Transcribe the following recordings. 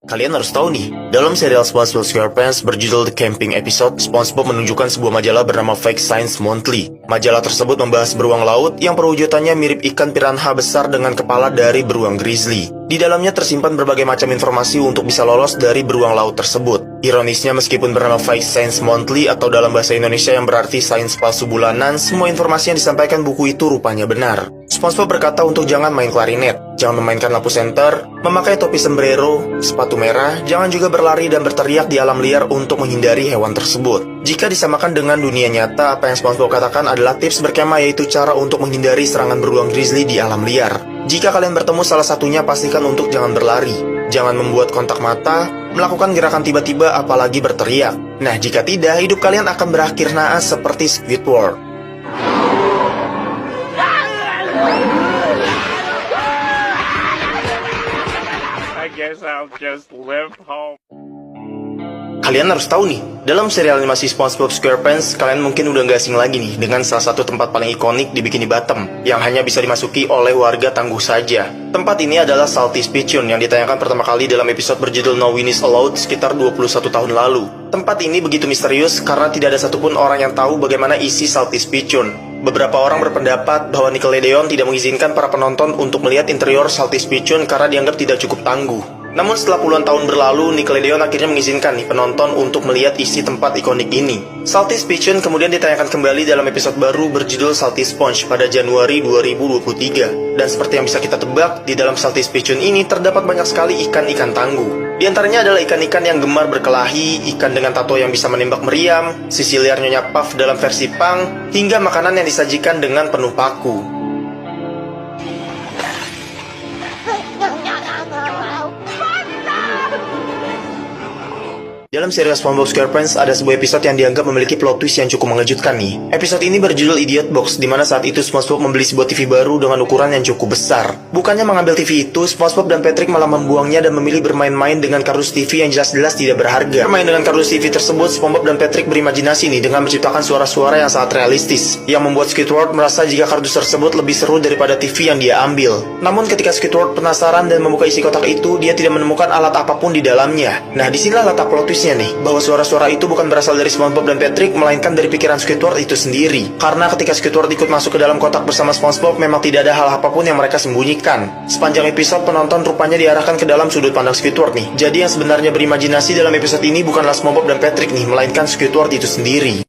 Kalian harus tahu nih, dalam serial SpongeBob SquarePants berjudul The Camping Episode, SpongeBob menunjukkan sebuah majalah bernama Fake Science Monthly. Majalah tersebut membahas beruang laut yang perwujudannya mirip ikan piranha besar dengan kepala dari beruang grizzly. Di dalamnya tersimpan berbagai macam informasi untuk bisa lolos dari beruang laut tersebut. Ironisnya, meskipun bernama Fake Science Monthly atau dalam bahasa Indonesia yang berarti sains palsu bulanan, semua informasi yang disampaikan buku itu rupanya benar. SpongeBob berkata untuk jangan main klarinet, jangan memainkan lampu senter, memakai topi sombrero, sepatu merah, jangan juga berlari dan berteriak di alam liar untuk menghindari hewan tersebut. Jika disamakan dengan dunia nyata, apa yang SpongeBob katakan adalah tips berkemah, yaitu cara untuk menghindari serangan beruang grizzly di alam liar. Jika kalian bertemu salah satunya, pastikan untuk jangan berlari, jangan membuat kontak mata, melakukan gerakan tiba-tiba, apalagi berteriak. Nah, jika tidak, hidup kalian akan berakhir naas seperti Squidward. I guess I'll just live home. Kalian harus tahu nih, dalam serial animasi SpongeBob SquarePants, kalian mungkin udah gak asing lagi nih dengan salah satu tempat paling ikonik di Bikini Bottom yang hanya bisa dimasuki oleh warga tangguh saja. Tempat ini adalah Salty's Pitchun yang ditayangkan pertama kali dalam episode berjudul No One Is Allowed sekitar 21 tahun lalu. Tempat ini begitu misterius karena tidak ada satupun orang yang tahu bagaimana isi Salty's Pitchun. Beberapa orang berpendapat bahwa Nickelodeon tidak mengizinkan para penonton untuk melihat interior Salty's Pitchun karena dianggap tidak cukup tangguh. Namun setelah puluhan tahun berlalu, Nickelodeon akhirnya mengizinkan nih penonton untuk melihat isi tempat ikonik ini. Salty's Pitchun kemudian ditayangkan kembali dalam episode baru berjudul Salty Sponge pada Januari 2023. Dan seperti yang bisa kita tebak, di dalam Salty's Pitchun ini terdapat banyak sekali ikan-ikan tangguh. Di antaranya adalah ikan-ikan yang gemar berkelahi, ikan dengan tato yang bisa menembak meriam, sisi liar Nyonya Puff dalam versi punk, hingga makanan yang disajikan dengan penuh paku. Dalam serial SpongeBob SquarePants ada sebuah episode yang dianggap memiliki plot twist yang cukup mengejutkan nih. Episode ini berjudul Idiot Box, di mana saat itu SpongeBob membeli sebuah TV baru dengan ukuran yang cukup besar. Bukannya mengambil TV itu, SpongeBob dan Patrick malah membuangnya dan memilih bermain-main dengan kardus TV yang jelas-jelas tidak berharga. Bermain dengan kardus TV tersebut, SpongeBob dan Patrick berimajinasi nih dengan menciptakan suara-suara yang sangat realistis, yang membuat Squidward merasa jika kardus tersebut lebih seru daripada TV yang dia ambil. Namun ketika Squidward penasaran dan membuka isi kotak itu, dia tidak menemukan alat apapun di dalamnya. Nah, disinilah letak plot twist nih, bahwa suara-suara itu bukan berasal dari SpongeBob dan Patrick, melainkan dari pikiran Squidward itu sendiri. Karena ketika Squidward ikut masuk ke dalam kotak bersama SpongeBob, memang tidak ada hal apapun yang mereka sembunyikan. Sepanjang episode, penonton rupanya diarahkan ke dalam sudut pandang Squidward nih. Jadi yang sebenarnya berimajinasi dalam episode ini bukanlah SpongeBob dan Patrick nih, melainkan Squidward itu sendiri.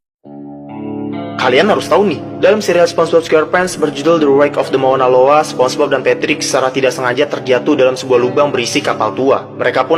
Kalian harus tahu nih, dalam serial SpongeBob SquarePants berjudul The Wreck of the Mauna Loa, SpongeBob dan Patrick secara tidak sengaja terjatuh dalam sebuah lubang berisi kapal tua. Mereka pun